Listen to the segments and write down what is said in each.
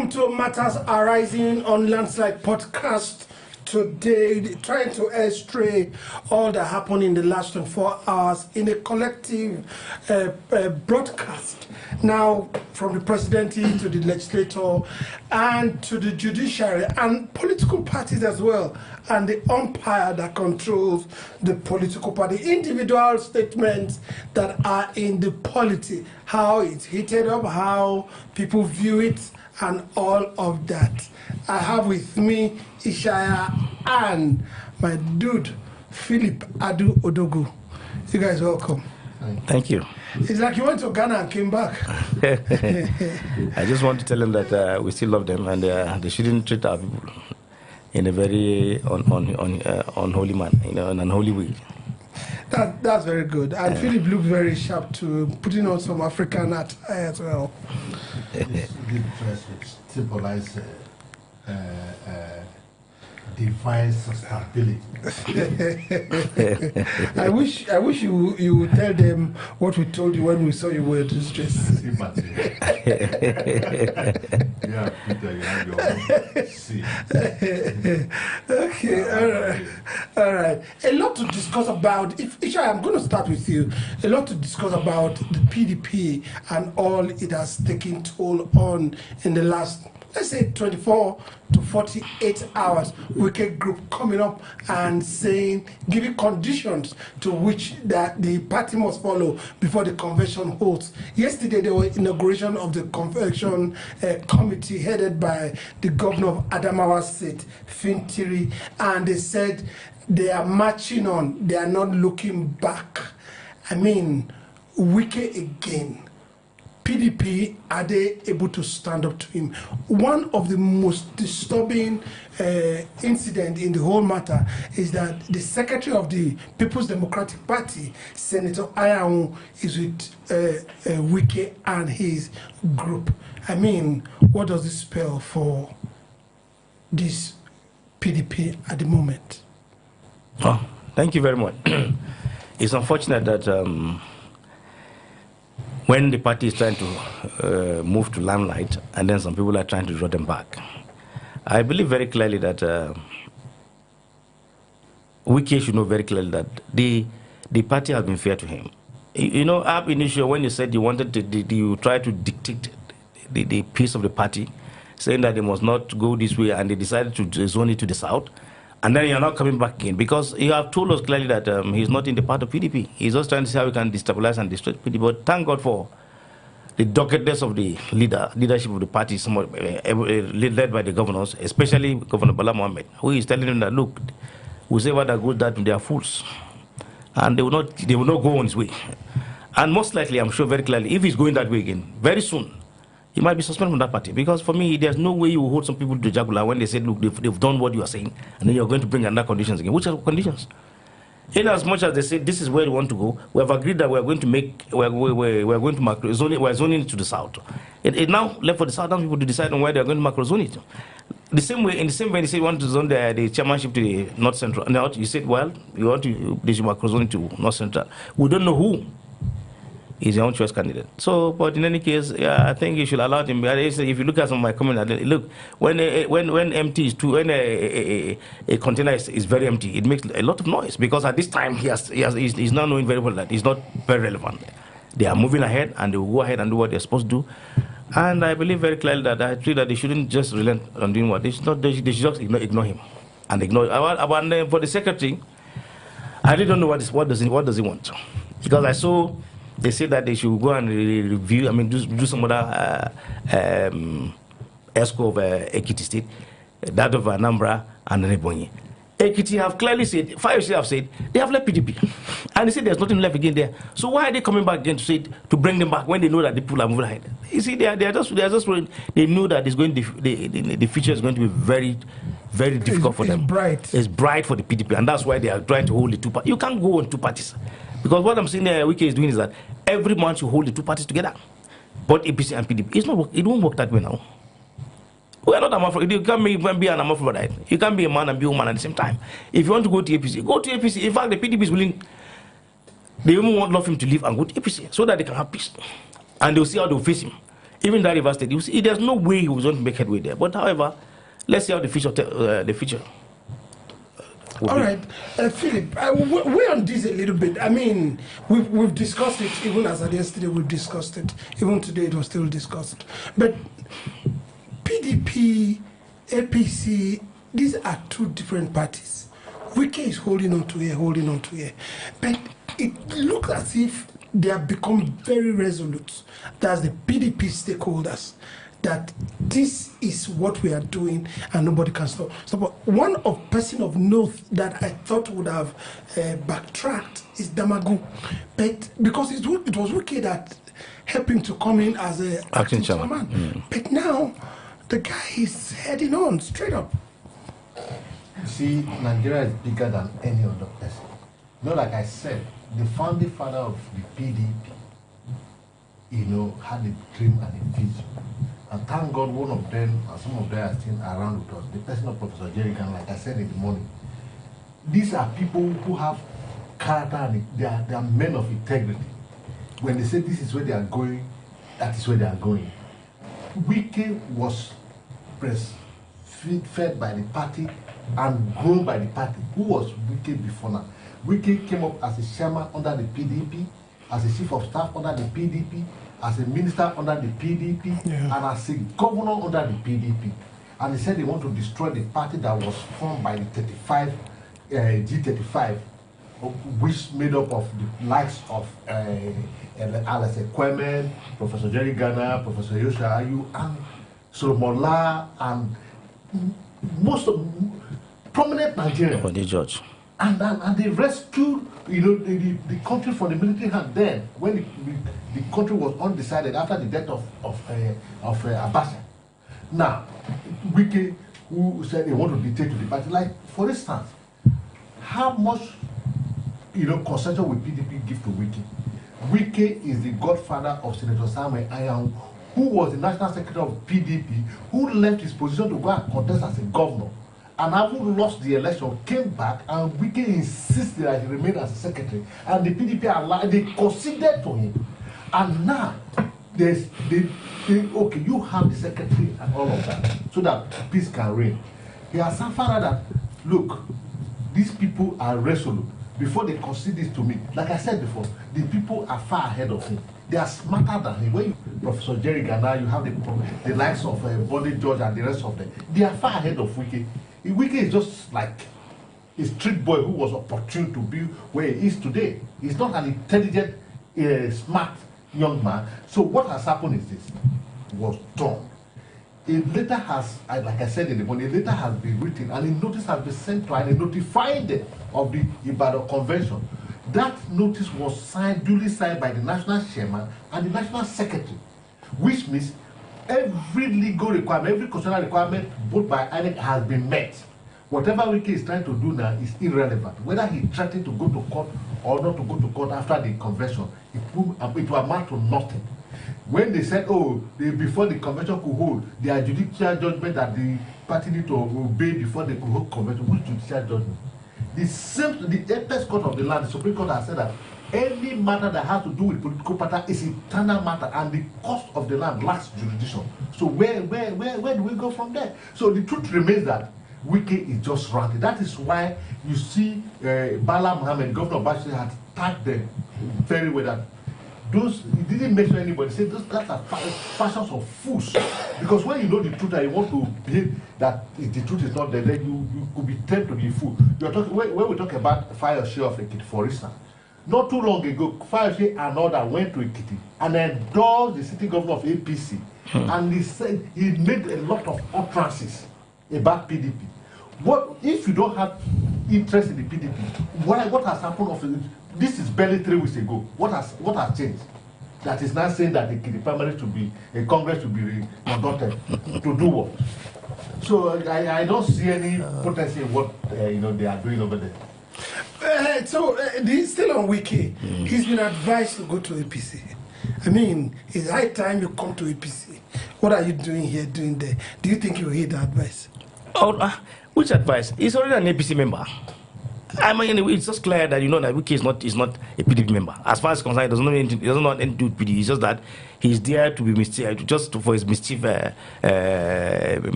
Welcome to Matters Arising on Landslide Podcast. Today, trying to illustrate all that happened in the last 24 hours in a collective broadcast. Now, from the presidency to the legislature and to the judiciary and political parties as well, and the umpire that controls the political party. Individual statements that are in the polity, how it's heated up, how people view it, and all of that. I have with me Ishaya and my dude, Philip Adu Odogu. You guys welcome. Thank you. It's like you went to Ghana and came back. I just want to tell them that we still love them and they shouldn't treat our people in a very unholy manner, an unholy way. That's very good. And Philip looks very sharp too, putting on some African attire as well. This dress which symbolizes divine stability. I wish you would tell them what we told you when we saw you wear this dress. Yeah, Peter, you have your own seat. Okay, all right. A lot to discuss about. Isha, I'm going to start with you. A lot to discuss about the PDP and all it has taken toll on in the last, let's say, 24 to 48 hours. Wike group coming up and saying, giving conditions to which that the party must follow before the convention holds. Yesterday, there was inauguration of the convention committee headed by the governor of Adamawa State, Fintiri, and they said they are marching on, they are not looking back. I mean, Wike again. PDP, are they able to stand up to him? One of the most disturbing incidents in the whole matter is that the secretary of the People's Democratic Party, Senator Ayahu, is with Wike and his group. I mean, what does this spell for this PDP at the moment? Oh, thank you very much. It's unfortunate that when the party is trying to move to limelight, and then some people are trying to draw them back. I believe very clearly that Wike should know very clearly that the party has been fair to him. You know, up initially when you said you wanted to, you try to dictate the piece of the party, saying that they must not go this way, and they decided to zone it to the south. And then you're not coming back again because you have told us clearly that he's not in the part of PDP. He's just trying to see how we can destabilize and destroy PDP. But thank God for the doggedness of the leadership of the party, led by the governors, especially Governor Bola Ahmed, who is telling them that, look, whoever that goes that, they are fools. And they will not go on his way. And most likely, I'm sure very clearly, if he's going that way again, very soon, he might be suspended from that party. Because for me, there's no way you will hold some people to the jugular when they say, look, they've done what you are saying, and then you're going to bring another conditions again. Which are conditions? In as much as they say this is where we want to go, we have agreed that we're going to macro zone it, we're zoning it to the south. It now left for the southern people to decide on where they're going to macro zone it. In the same way, they say you want to zone the chairmanship to the north central. Now you said, well, you want to this macro zone it to north central. We don't know who is your own choice candidate. So, but in any case, yeah, I think you should allow him. If you look at some of my comments, look, when empty is too, when a container is very empty, it makes a lot of noise because at this time he's not knowing very well that it's not very relevant. They are moving ahead and they will go ahead and do what they're supposed to do. And I believe very clearly that I feel that they shouldn't just relent on doing what they should just ignore him and ignore. And for the secretary, I really don't know what does he want, because I saw. They say that they should go and review, do some other ESCO of Ekiti State, that of Anambra and Nebonyi. Ekiti have clearly said, 5 states have said, they have left PDP. And they say there's nothing left again there. So why are they coming back again to say, to bring them back when they know that the people are moving ahead? You see, they know that the future is going to be very, very difficult for them. It's bright for the PDP, and that's why they are trying to hold the two parties. You can't go on two parties. Because what I'm saying Wike is doing is that every month you hold the two parties together. Both APC and PDP. It won't work that way now. We are not Amafro. You can't be an Amafrodite. You can't be a man and be a woman at the same time. If you want to go to APC, go to APC. In fact, the PDP is willing. They even want love him to leave and go to APC so that they can have peace. And they'll see how they'll face him. Even that River State, you see, there's no way he was going to make headway there. But however, let's see how the future. All right, Philip, we're on this a little bit. I mean, we've discussed it, even as of yesterday we've discussed it. Even today it was still discussed. But PDP, APC, these are two different parties. Wike is holding on to here. But it looks as if they have become very resolute. That's the PDP stakeholders, that this is what we are doing and nobody can stop. So one person of note that I thought would have backtracked is Damagu, but because it was Wike that helped him to come in as a acting chairman. But now the guy is heading on straight up. See, Nigeria is bigger than any other person. Like I said, the founding father of the PDP, had a dream and a vision. And thank God one of them, and some of them are still around with us, the person of Professor Jerry Gan, like I said in the morning. These are people who have character and they are men of integrity. When they say this is where they are going, that is where they are going. Wike was fed by the party and grown by the party. Who was Wike before now? Wike came up as a chairman under the PDP, as a chief of staff under the PDP, as a minister under the PDP, and as a governor under the PDP. And he said they want to destroy the party that was formed by the G35, which made up of the likes of Alex Ekwemen, Professor Jerry Ghana, Professor Yosha Ayu, and Solomon La, and most of prominent Nigerians. And they rescued, the country from the military hand then, when the country was undecided after the death of Abacha. Now, Wike, who said they want to dictate to the party, like, for instance, how much, concession will PDP give to Wike? Wike is the godfather of Senator Samuel Anyanwu, who was the national secretary of PDP, who left his position to go and contest as a governor. And having lost the election, came back, and Wike insisted that he remained as a secretary. And the PDP allowed, they conceded to him. And now, okay, you have the secretary and all of that, so that peace can reign. He has suffered that, look, these people are resolute. Before they concede this to me, like I said before, the people are far ahead of him. They are smarter than him. When Professor Jerry Ghana, you have the likes of Body George and the rest of them. They are far ahead of Wike. Wike is just like a street boy who was opportune to be where he is today. He's not an intelligent, smart young man. So what has happened is this was done. A letter has, like I said in the morning, a letter has been written and a notice has been sent to and notified them of the Ibadan Convention. That notice was signed, duly signed by the national chairman and the national secretary, which means every legal requirement, every constitutional requirement, both by INEC, has been met. Whatever Wike is trying to do now is irrelevant. Whether he threatened to go to court or not to go to court after the convention, it will amount to nothing. When they said, before the convention could hold, there are judicial judgment that the party need to obey before they could hold convention. Which judicial judgment? The apex court of the land, the Supreme Court, has said that any matter that has to do with political party is internal matter, and the cost of the land lacks jurisdiction. So where do we go from there? So the truth remains that Wike is just ranting. That is why you see Bola Ahmed, Governor of Bashir, had tagged them very well. That those, he didn't mention anybody. He said that are fashions of fools. Because when you know the truth and you want to believe that the truth is not there, then you could be tempted to be a fool. You're talking, when we talk about fire share of Ekiti, for instance, not too long ago, Fayose and other went to Ekiti and endorsed the city governor of APC. And he said he made a lot of utterances about PDP. What if you don't have interest in the PDP? What has happened of it? This is barely 3 weeks ago. What has changed? That is now saying that the primary to be a Congress to be conducted to do what? So I don't see any potency in what they are doing over there. Still on Wike, he's been advised to go to APC. I mean, it's high time you come to APC. What are you doing here, doing there? Do you think you will hear the advice? Which advice? He's already an APC member. I mean, it's just clear that you know that Wike is not a PDP member. As far as concerned, he doesn't know anything. He doesn't know anything to do with PDP. It's just that he's there to be mischief, just for his mischief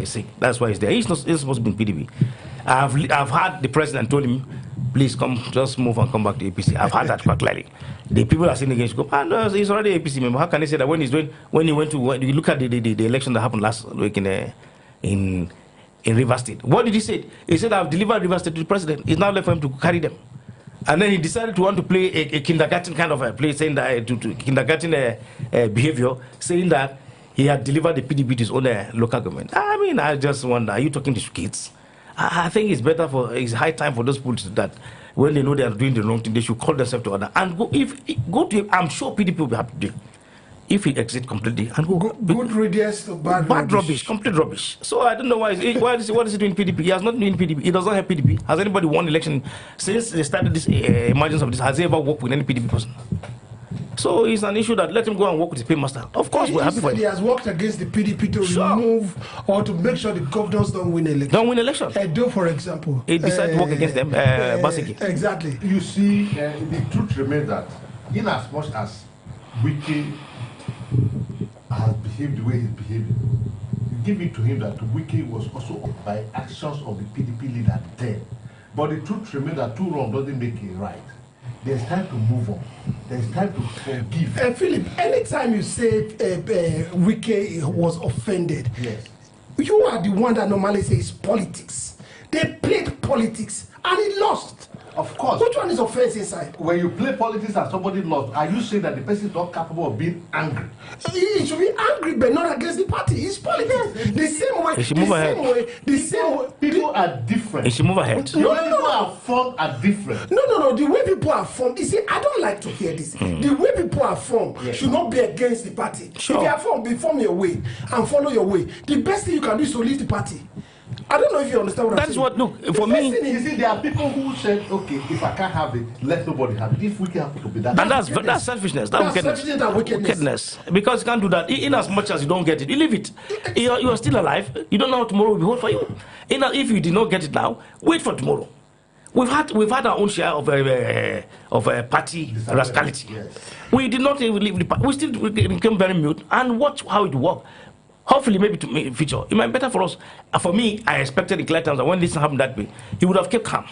sake. That's why he's there. He's supposed to be in PDP. I've had the president told him, please come, just move and come back to APC. I've had that quite clearly. The people are saying against him, no, he's already an APC member. How can they say that when you look at the election that happened last week in Rivers State? What did he say? He said, I've delivered Rivers State to the president. It's now left for him to carry them. And then he decided to want to play a kindergarten kind of a play, saying that to kindergarten behavior, saying that he had delivered the PDP to his own local government. I mean, I just wonder, are you talking to kids? I think it's high time for those people to that when they know they are doing the wrong thing, they should call themselves to order and go. Go to him, I'm sure PDP will be happy to do. If he exits completely and go. Good riddance to bad rubbish, complete rubbish. So I don't know what is he doing PDP? He has not been in PDP. He doesn't have PDP. Has anybody won election since they started this emergence of this? Has he ever worked with any PDP person? So it's an issue that let him go and work with his paymaster. Of course, we're happy for him. He has worked against the PDP to remove or to make sure the governors don't win election. Don't win election. Edo, for example. He decided to work against them, basically. Exactly. You see, the truth remains that in as much as Wike has behaved the way he's behaving, give it to him that Wike was also up by actions of the PDP leader then. But the truth remains that two wrongs doesn't make it right. There's time to move on. There's time to forgive. Philip, anytime you say Wike was offended, yes, you are the one that normally says politics. They played politics and he lost. Of course. Which one is offense inside? When you play politics and somebody lost, are you saying that the person is not capable of being angry? He should be angry, but not against the party. It's politics. The same way. The same way. People are different. He should move ahead. The way people are formed are different. No. The way people are formed, you see, I don't like to hear this. The way people are formed should not be against the party. Sure. If you are formed, form your way and follow your way. The best thing you can do is to leave the party. I don't know if you understand what I'm saying. That's what, look, for me... You see, there are people who said, okay, if I can't have it, let nobody have it. If we can have it, to be that. And that's selfishness. That's wickedness. Because you can't do that. In as much as you don't get it, you leave it. You are still alive. You don't know how tomorrow will be hold for you. If you did not get it now, wait for tomorrow. We've had our own share of party rascality. Yes. We did not leave the party. We still became very mute and watch how it worked. Hopefully, maybe to future, it might be better for us. For me, I expected in clear terms that when this happened that way, he would have kept calm.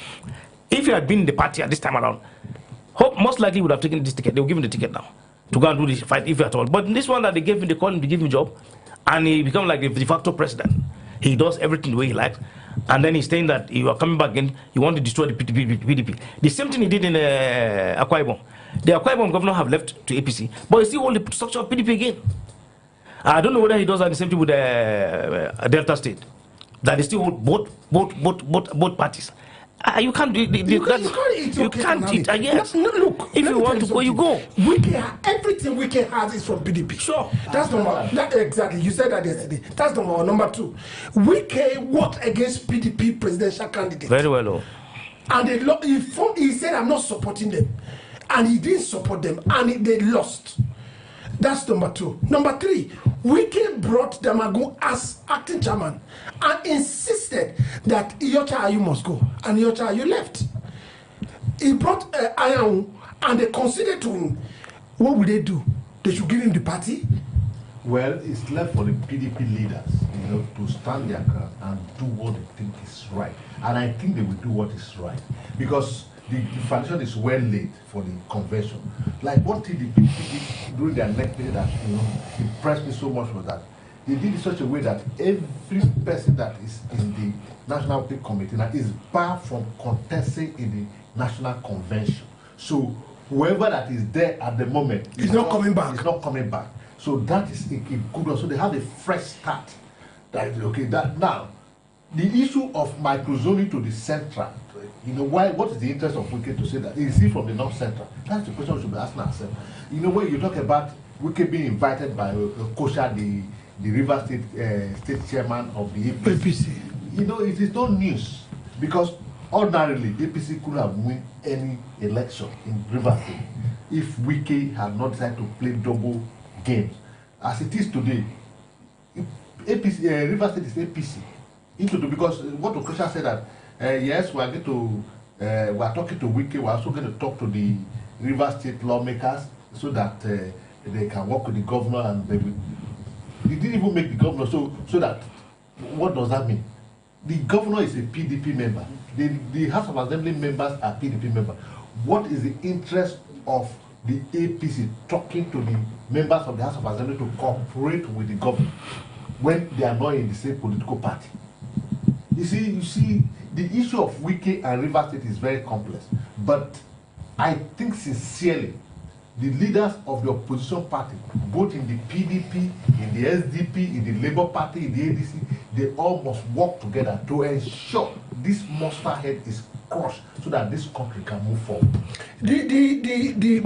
If he had been in the party at this time around, most likely he would have taken this ticket. They will give him the ticket now to go and do this fight, if at all. But this one that they gave him, they called him to give him a job, and he become like the de facto president. He does everything the way he likes, and then he's saying that you are coming back again, you want to destroy the PDP. The same thing he did in Akwa Ibom. The Akwa Ibom governor have left to APC, but he still hold the structure of PDP again. I don't know whether he does the same thing with Delta State. That is still hold both parties. You can't do it. You can't eat. Yes. No, look. If you want to go, you go. Everything Wike has is from PDP. Sure. That's exactly. You said that yesterday. That's number one. Number two, Wike worked against PDP presidential candidates. Very well. And he said, I'm not supporting them. And he didn't support them. And they lost. That's number two. Number three, Wike brought Damagu as acting chairman and insisted that Iyocha Ayu must go. And Iyocha Ayu left. He brought Ayahu and they considered to him, what would they do? They should give him the party? Well, it's left for the PDP leaders, to stand their ground and do what they think is right. And I think they will do what is right. Because the foundation is well laid for the convention. Like what did the PDP did during their next meeting that impressed me so much was that they did it in such a way that every person that is in the National Party Committee now is barred from contesting in the National Convention. So whoever that is there at the moment is not coming back. Is not coming back. So that is a good one. So they have a fresh start. That is okay. That now the issue of microzoning to the central. What is the interest of Wike to say that? Is he from the North Central? That's the question we should be asking ourselves. When you talk about Wike being invited by Kosha, the River State chairman of the APC, it is no news because ordinarily APC could have won any election in River State if Wike had not decided to play double games. As it is today, River State is APC. Because what Okosha said that yes, we are going to are talking to Wike. We're also going to talk to the River State lawmakers so that they can work with the governor, and they didn't even make the governor so that. What does that mean? The governor is a PDP member. The House of Assembly members are PDP members. What is the interest of the APC talking to the members of the House of Assembly to cooperate with the government when they are not in the same political party? You see, the issue of Wike and River State is very complex. But I think sincerely, the leaders of the opposition party, both in the PDP, in the SDP, in the Labour Party, in the ADC, they all must work together to ensure this monster head is crushed so that this country can move forward.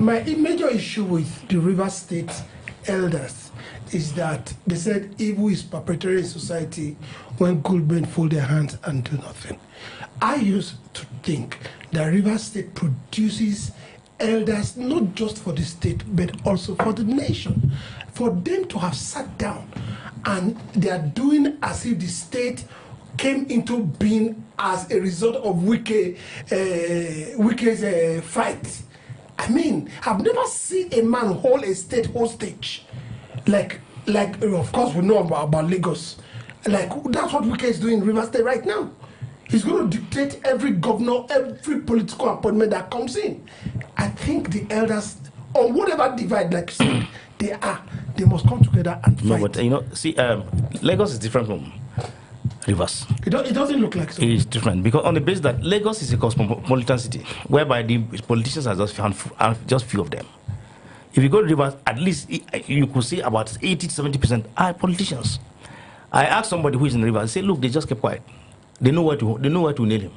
My major issue with the River State elders is that they said evil is perpetrated in society when good men fold their hands and do nothing. I used to think that River State produces elders not just for the state but also for the nation, for them to have sat down and they are doing as if the state came into being as a result of Wike's fight. I mean, I've never seen a man hold a state hostage like of course we know about Lagos. Like that's what Wike is doing in River State right now. He's going to dictate every governor, every political appointment that comes in. I think the elders, on whatever divide, like you said, they must come together and fight. No, but you know, see, Lagos is different from Rivers. It doesn't look like so. It is different because on the basis that Lagos is a cosmopolitan city, whereby the politicians are just few of them. If you go to Rivers, at least you could see about 80 to 70% are politicians. I asked somebody who is in Rivers, I said, look, they just kept quiet. They know where to nail him.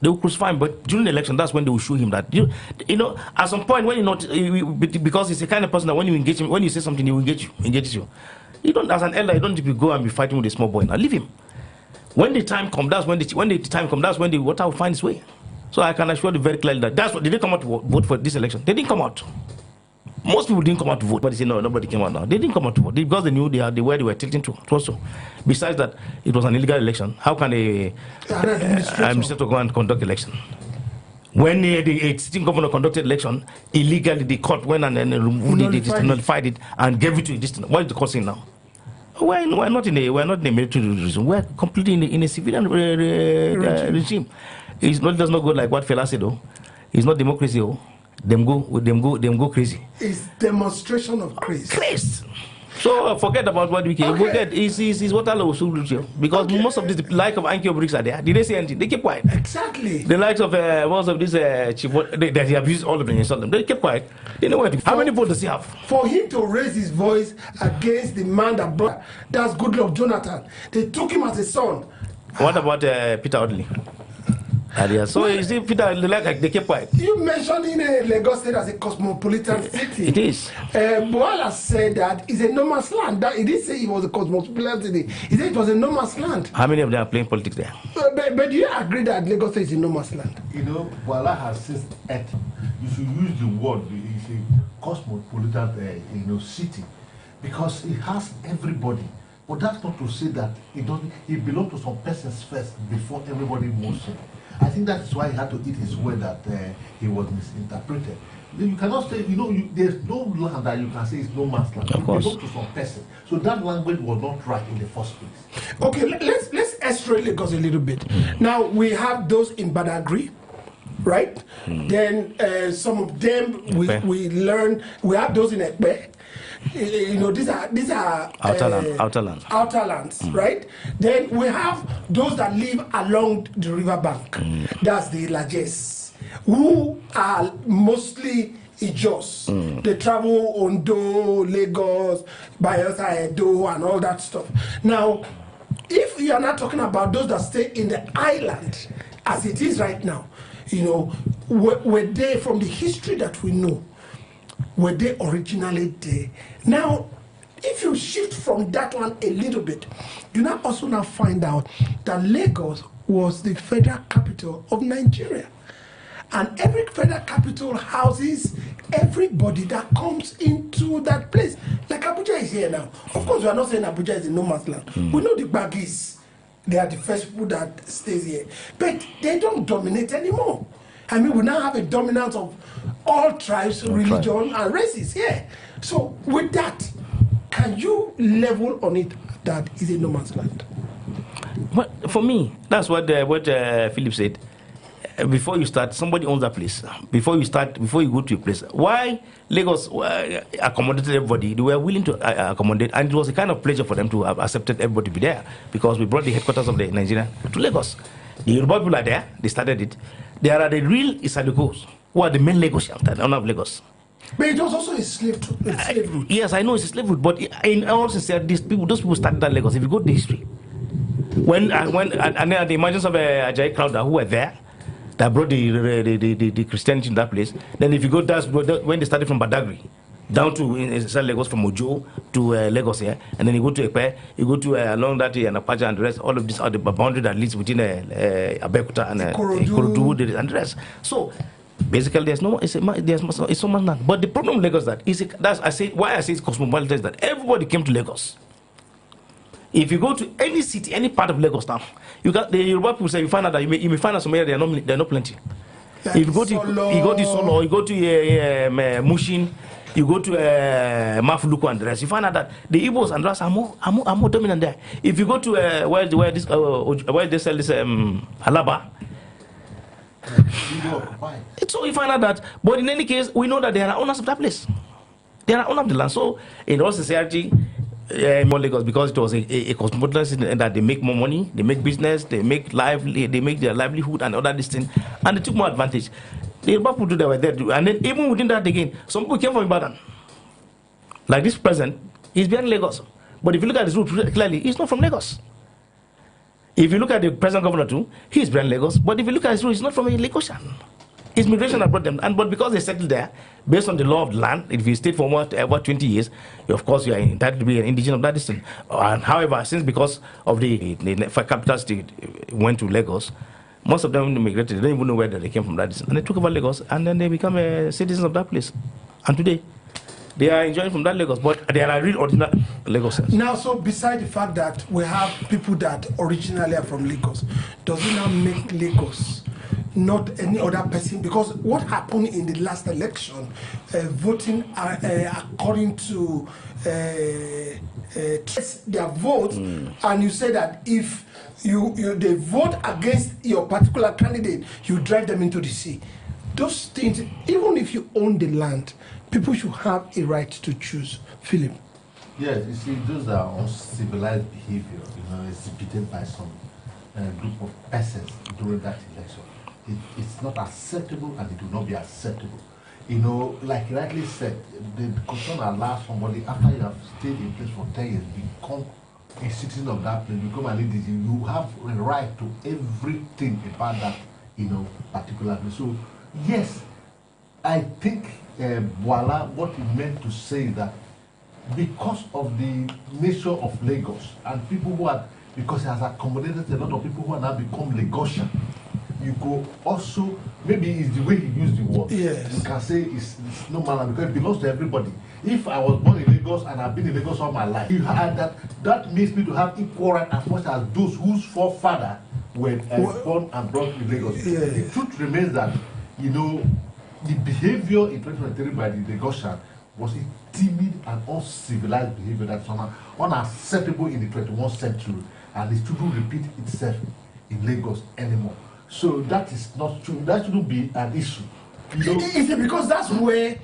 They will crucify him, but during the election, that's when they will show him that you know at some point when because he's the kind of person that when you engage him, when you say something, he will engages you. You don't, as an elder, you don't need to go and be fighting with a small boy. Now leave him. When the time comes, that's when the time comes. That's when the water will find its way. So I can assure you very clearly that that's what. Did they come out to vote for this election? They didn't come out. Most people didn't come out to vote, but they say no, nobody came out now. They didn't come out to vote because they knew where they were tilting to. Also, besides that, it was an illegal election. How can a administrator go and conduct election? When the sitting governor conducted election illegally, the court went and nullified it and gave it to a distant. What is the court saying now? We're not in a military regime. We're completely in a civilian regime. It does not go like what Fela said though. It's not democracy. Oh. Them go crazy. It's demonstration of craze. So forget about what we can forget. Is what Allah will do because most of the like of Ankyo bricks are there. Did they say anything? They keep quiet. Exactly. The likes of most of these chief that he abused all of them, insult them. They keep quiet. They know what. How many votes does he have? For him to raise his voice against the man that brought that's Goodluck Jonathan. They took him as a son. What about Peter Odley? So you see, Peter, like they keep quiet. You mentioned in Lagos State as a cosmopolitan city. It is. Bola said that it's a no man's land. He didn't say it was a cosmopolitan city. He said it was a no man's land. How many of them are playing politics there? But do you agree that Lagos State is a no man's land? You know, Bola has since you should use the word. It's a cosmopolitan, city, because it has everybody. But that's not to say that it doesn't. It belongs to some persons first before everybody moves in. I think that's why he had to eat his word that he was misinterpreted. You cannot say, there's no land that you can say is no man's land. It belongs to some person. So that language was not right in the first place. Okay, let's x-ray Lagos a little bit. Now we have those in Badagry, right? Then some of them we learn. We have those in Ekpe. These are outer lands, right? Then we have those that live along the river bank. That's the Lajes, who are mostly Ijos. They travel Ondo, Lagos, Bayelsa, Edo, and all that stuff. Now, if you are not talking about those that stay in the island, as it is right now, were they, from the history that we know, were they originally there? Now, if you shift from that one a little bit, you now also find out that Lagos was the federal capital of Nigeria. And every federal capital houses everybody that comes into that place. Like Abuja is here now. Of course, we are not saying Abuja is a no man's land. We know the Baggies. They are the first people that stays here. But they don't dominate anymore. I mean, we now have a dominance of all tribes, religion, and races here. So with that, can you level on it that is a no man's land? But for me, that's what Philip said. Before you start, somebody owns that place. Before you go to a place, why Lagos accommodated everybody? They were willing to accommodate, and it was a kind of pleasure for them to have accepted everybody to be there, because we brought the headquarters of the Nigeria to Lagos. The Yoruba people are there; they started it. There are the real Isadukos, who are the main Lagosians, the owner of Lagos. But it was also a slave route. Yes, I know it's a slave route, but in all sincerity, those people started that Lagos. If you go to the history, when the emergence of Ajayi Crowder, who were there, that brought the Christianity in that place. Then if you go down, when they started from Badagry down to Lagos, from Ojo to Lagos here, and then you go to Epe, you go to along that and Apache and the rest. All of these are the boundary that leads between Abeokuta and Ikorodu and the rest. So basically, there's so much land. But the problem with Lagos why I say it's cosmopolitan is that everybody came to Lagos. If you go to any city, any part of Lagos now, the Yoruba people say you find out that you may find out some area there are not plenty. Like if you go to Solo, you go to Mushin, you go to Mafuluku and the rest, you find out that the Igbos and the rest are more dominant there. If you go to where they sell this Alaba, so you find out that. But in any case, we know that there are owners of that place. They are owners of the land. So in all sincerity, more Lagos, because it was a cosmopolitan city, and that they make more money, they make business, they make their livelihood and other this thing, and they took more advantage. The Yoruba people that were there, and then even within that again, some people came from Ibadan. Like this president, he's behind Lagos, but if you look at his route clearly, he's not from Lagos. If you look at the present governor too, he's behind Lagos, but if you look at his route, he's not from a Lagosian. It's migration that brought them, but because they settled there, based on the law of the land, if you stayed for about 20 years, of course you are entitled to be an indigenous of that district. And however, since because of the capital state went to Lagos, most of them immigrated. They don't even know where they came from that district, and they took over Lagos, and then they become citizens of that place. And today, they are enjoying from that Lagos, but they are real original Lagosians. Now, so beside the fact that we have people that originally are from Lagos, does it now make Lagos not any other person? Because what happened in the last election, voting according to their vote, and you say that if they vote against your particular candidate, you drive them into the sea. Those things, even if you own the land, people should have a right to choose. Philip. Yes, you see, those are uncivilized behavior, exhibited by some group of persons during that election. It's not acceptable, and it will not be acceptable. Like you rightly said, the constitution allows somebody, after you have stayed in place for 10 years, become a citizen of that place, become an indigenous. You have a right to everything about that, particular place. So, yes, I think Bola, what he meant to say is that because of the nature of Lagos and people who are, because he has accommodated a lot of people who are now become Lagosian, you go also, maybe it's the way he used the word. Yes. You can say it's no matter, because it belongs to everybody. If I was born in Lagos and I've been in Lagos all my life, you had that makes me to have equal right as much as those whose forefather were born and brought in Lagos. Yeah. The truth remains that, the behavior in 2023 by the Lagosian was a timid and uncivilized behavior that's unacceptable in the 21st century, and it shouldn't repeat itself in Lagos anymore. So that is not true. That shouldn't be an issue. Is it because that's where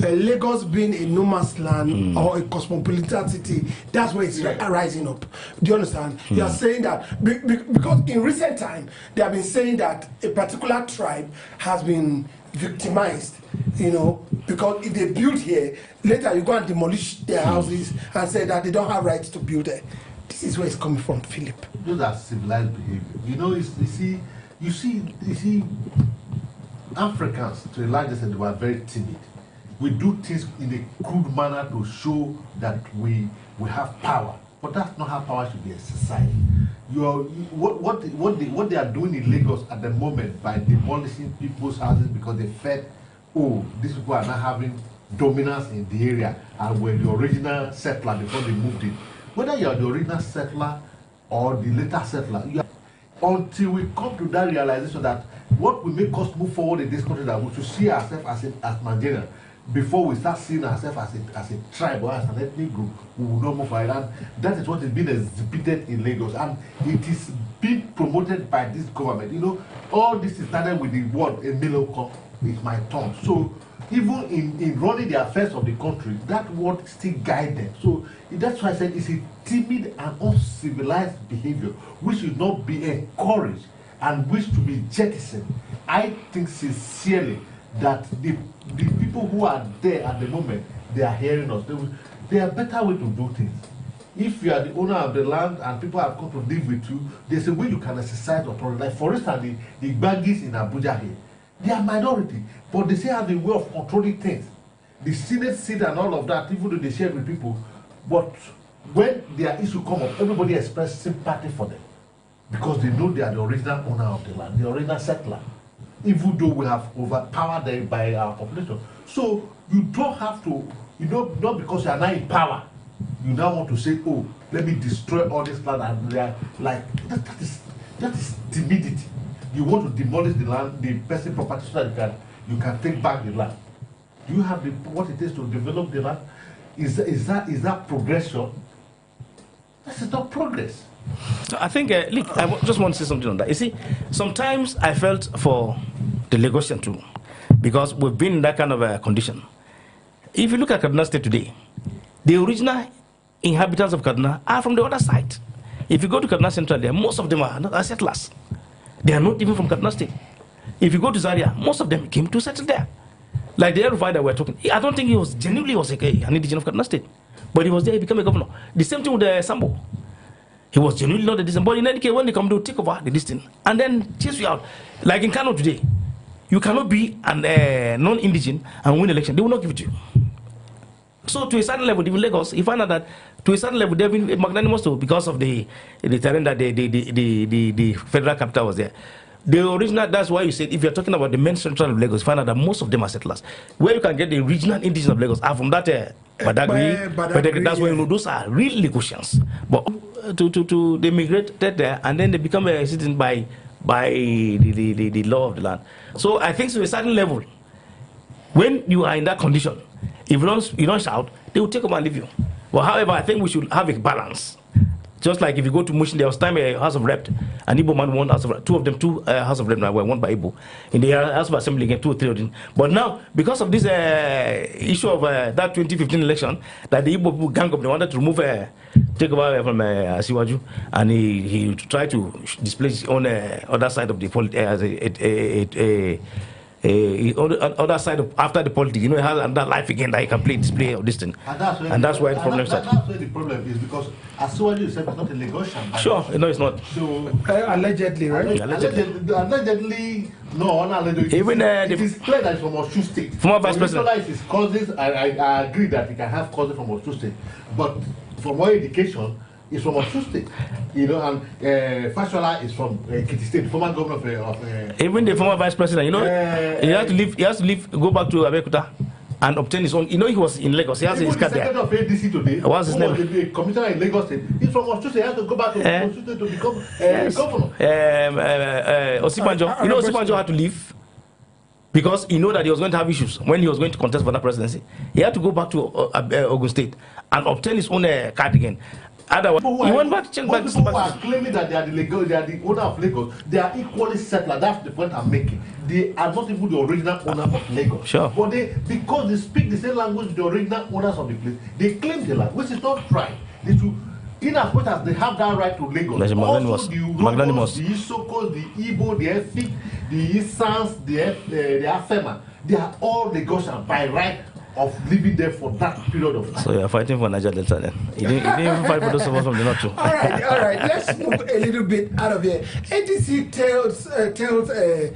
Lagos being a no man's land or a cosmopolitan city, that's where it's rising up? Do you understand? You are saying that because in recent time they have been saying that a particular tribe has been victimized, because if they build here, later you go and demolish their houses and say that they don't have rights to build there. This is where it's coming from, Philip. Those are civilized behavior. You see, Africans, to a large extent, they were very timid. We do things in a crude manner to show that we have power, but that's not how power should be exercised. What they are doing in Lagos at the moment by demolishing people's houses because they felt, these people are not having dominance in the area and were the original settler before they moved in. Whether you are the original settler or the later settler. Until we come to that realization that what will make us move forward in this country, that we should see ourselves as Nigerians before we start seeing ourselves as a tribe or as an ethnic group, we will not move forward. And that is what is being exhibited in Lagos, and it is being promoted by this government. You know, all this is started with the word "Emiloko is my tongue." So even in running the affairs of the country, that word still guides them. So that's why I said it's a timid and uncivilized behavior which should not be encouraged and which to be jettisoned. I think sincerely that the people who are there at the moment, they are hearing us. There are better way to do things. If you are the owner of the land and people have come to live with you, there's a way you can exercise authority. Like for instance, the Gbagis in Abuja here, they are minority, but they still have a way of controlling things. The Senate seat and all of that, even though they share with people, but when their issue come up, everybody expresses sympathy for them because they know they are the original owner of the land, the original settler, even though we have overpowered them by our population. So you don't have to, you know, not because you are now in power, you now want to say, oh, let me destroy all this land, and they are like that is timidity. You want to demolish the land, the person property, so that you can take back the land. Do you have what it takes to develop the land? Is that progression? That's not progress. So I think, look, I just want to say something on that. You see, sometimes I felt for the Lagosian too, because we've been in that kind of a condition. If you look at Kaduna State today, the original inhabitants of Kaduna are from the other side. If you go to Kaduna Central, there, most of them are settlers. They are not even from Kaduna State. If you go to Zaria, most of them came to settle there. Like the Erufai that we're talking, I don't think he was genuinely an indigenous of Kaduna State, but he was there, he became a governor. The same thing with Sambo. He was genuinely not a distant, but in any case, when they come to take over the distant and then chase you out, like in Kano today, you cannot be a non-indigenous and win election. They will not give it to you. So to a certain level, even Lagos, you find out that to a certain level, they've been magnanimous too because of the terrain that the federal capital was there. The original, that's why you said, if you're talking about the main central of Lagos, find out that most of them are settlers. Where you can get the regional indigenous of Lagos are from that Badagry. That's why you know those are real Lagosians. But they migrated there and then they become a citizen by the law of the land. So I think to a certain level, when you are in that condition, if you don't shout, they will take over and leave you. Well, however, I think we should have a balance. Just like if you go to Mushin, there was time a House of Rep, an Igbo man won House of Rep, two House of Rep were won by Igbo. In the House of Assembly again, 2 or 3 of them. But now, because of this issue of that 2015 election, that the Igbo people gang up, they wanted to remove, take over from Asiwaju, and he tried to display his own other side of the other side of after the politics, you know, he has another life again that he can play display of this thing, and that's why the problem started. That's where the problem is, because Asiwaju yourself is not a Lagosian. Sure, no, it's not. So allegedly, right? Allegedly, no, allegedly. Even it is clear that it's from Osun State. Former Vice President. His cousins, I agree that he can have cousins from Osun State, but from my education, is from Osun State, you know, and Fashola is from Ekiti State, former governor of even the former vice president, you know, he has to leave, go back to Abeokuta and obtain his own. You know, he was in Lagos. He has his card there. Of APC today. What's his name? The commissioner in Lagos State. He's from Osun State. He has to go back to Osun State to become governor. Osibanjo. You know, Osibanjo had to leave because he knew that he was going to have issues when he was going to contest for that presidency. He had to go back to Ogun State and obtain his own card again. Otherwise, he went back to check back. People who are claiming that they are the owner of Lagos, they are equally settler. That's the point I'm making. They are not even the original owner of Lagos. Sure. But because they speak the same language with the original owners of the place, they claim the land, which is not right. They should, in as much as they have that right to Lagos, also the Urobos, the Isoko, the Igbo, the Efik, the Isans, the Afema, they are all Lagosians by right of living there for that period of time. So you're fighting for Niger Delta then? You didn't even fight for those of us from the north too. All right. Let's move a little bit out of here. ADC tells Tinubu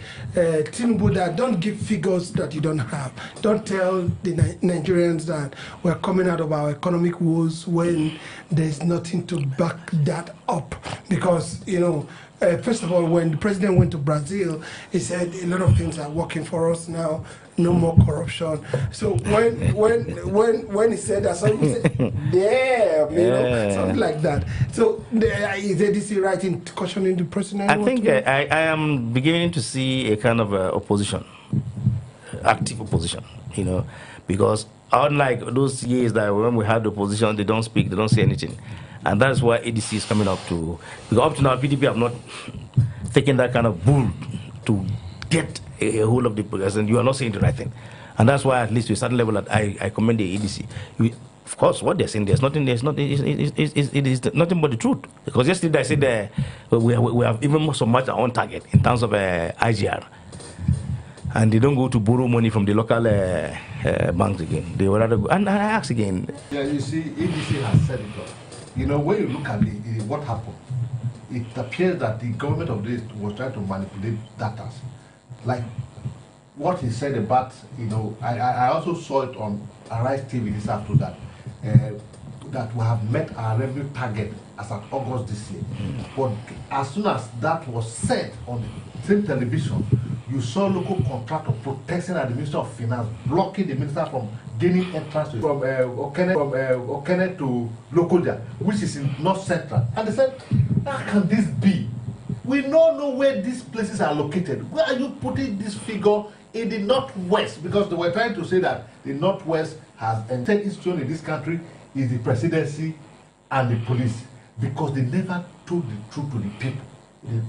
that don't give figures that you don't have. Don't tell the Nigerians that we're coming out of our economic woes when there's nothing to back that up. Because, you know, first of all, when the president went to Brazil, he said a lot of things are working for us now. No more corruption. So when he said that, somebody said, "Damn," you know, something like that. So is ADC right in cautioning the president? I think I am beginning to see a kind of opposition, active opposition. You know, because unlike those years that when we had the opposition, they don't speak, they don't say anything. And that's why ADC is coming up to, because up to now, PDP have not taken that kind of bull to get a hold of the president. You are not saying the right thing. And that's why, at least to a certain level, that I commend the ADC. Of course, what they're saying, it is nothing but the truth. Because yesterday I said we have even so much on target in terms of IGR. And they don't go to borrow money from the local banks again. They will rather go. And I ask again. Yeah, you see, ADC has said it all. You know, when you look at what happened, it appears that the government of this was trying to manipulate data. Like what he said about, you know, I also saw it on Arise TV this afternoon that we have met our revenue target as at August this year. But as soon as that was said on the same television, you saw local contractor protesting at the Minister of Finance, blocking the minister from gaining entrance from Okene to Lokoja, which is in North Central. And they said, how can this be? We don't know where these places are located. Where are you putting this figure in the Northwest? Because they were trying to say that the Northwest has entered institution in this country is the presidency and the police, because they never told the truth to the people.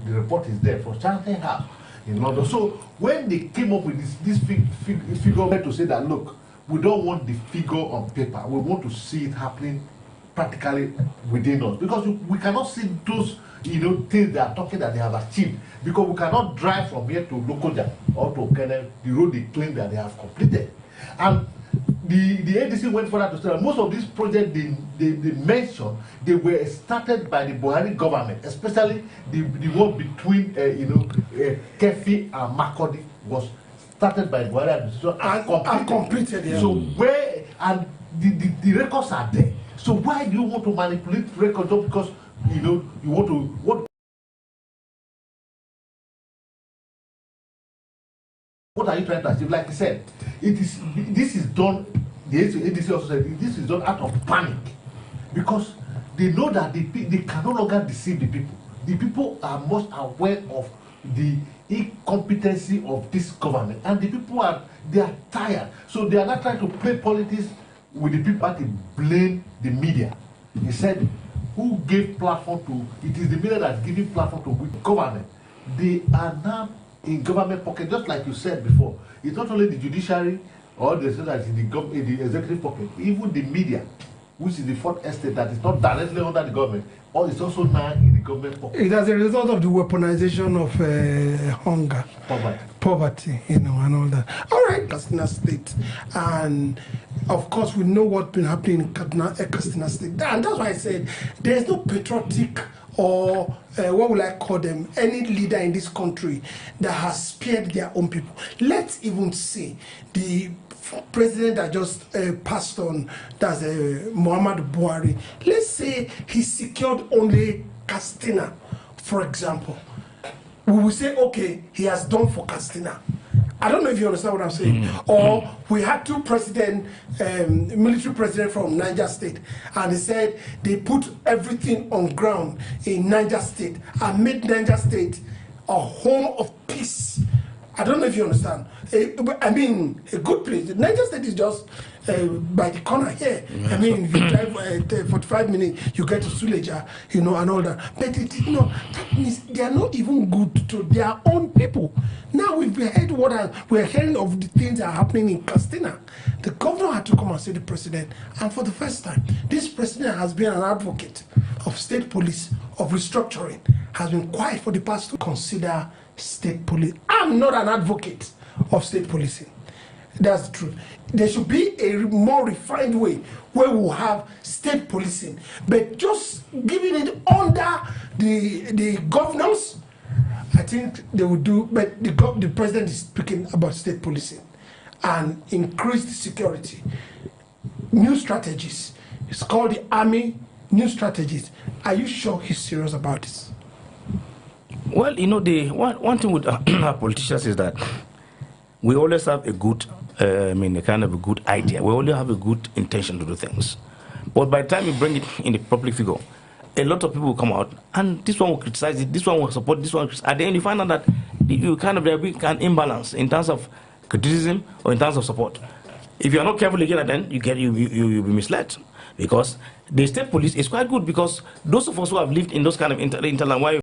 The report is there for Chancellor House in London. So when they came up with this figure to say that, look, we don't want the figure on paper, we want to see it happening practically within us, because we cannot see those, you know, things they are talking that they have achieved, because we cannot drive from here to Lokoja or to Okene, the road they claim that they have completed. And the ADC went further to say that most of these projects they mentioned, they were started by the Buhari government, especially the one between Kefi and Makurdi was started by the Buhari administration and completed. Yeah. So where, and the records are there. So why do you want to manipulate records just because you want to what are you trying to achieve? Like I said, this is done. The ADC also said this is done out of panic, because they know that they can no longer deceive the people. The people are most aware of the incompetency of this government, and the people are tired. So they are not trying to play politics with the people, but they blame the media. He said, who gave platform to? It is the media that's giving platform to government. They are now in government pocket, just like you said before. It's not only the judiciary or the the executive pocket, even the media, which is the fourth estate that is not directly under the government, or it's also now in the government pocket. It as a result of the weaponization of hunger, poverty, you know, and all that. All right, Katsina State, and of course we know what's been happening in Katsina State, and that's why I said there is no patriotic or what will I call them, any leader in this country that has spared their own people. Let's even say the president that just passed on, that's Muhammad Buhari. Let's say he secured only Katsina, for example. We will say, okay, he has done for Katsina. I don't know if you understand what I'm saying. Or we had two military presidents from Niger State, and they said they put everything on ground in Niger State and made Niger State a home of peace. I don't know if you understand. I mean, a good place. Niger State is just by the corner here. I mean, if you drive 45 minutes, you get to Suleja, you know, and all that. But that means they are not even good to their own people. Now we've heard we're hearing of the things that are happening in Katsina. The governor had to come and see the president, and for the first time, this president has been an advocate of state police, of restructuring, has been quiet for the past to consider state police. I'm not an advocate of state policing. That's the truth. There should be a more refined way where we'll have state policing, but just giving it under the governors, I think they would do. But the president is speaking about state policing and increased security, new strategies. It's called the Army New Strategies. Are you sure he's serious about this? Well, you know, the one thing with our politicians is that we always have a good, a kind of a good idea. We always have a good intention to do things. But by the time you bring it in the public figure, a lot of people will come out, and this one will criticize it, this one will support, this one will criticize. At the end, you find out that you kind of there will be an imbalance in terms of criticism or in terms of support. If you are not careful again, then you'll be misled. Because the state police is quite good, because those of us who have lived in those kind of interland,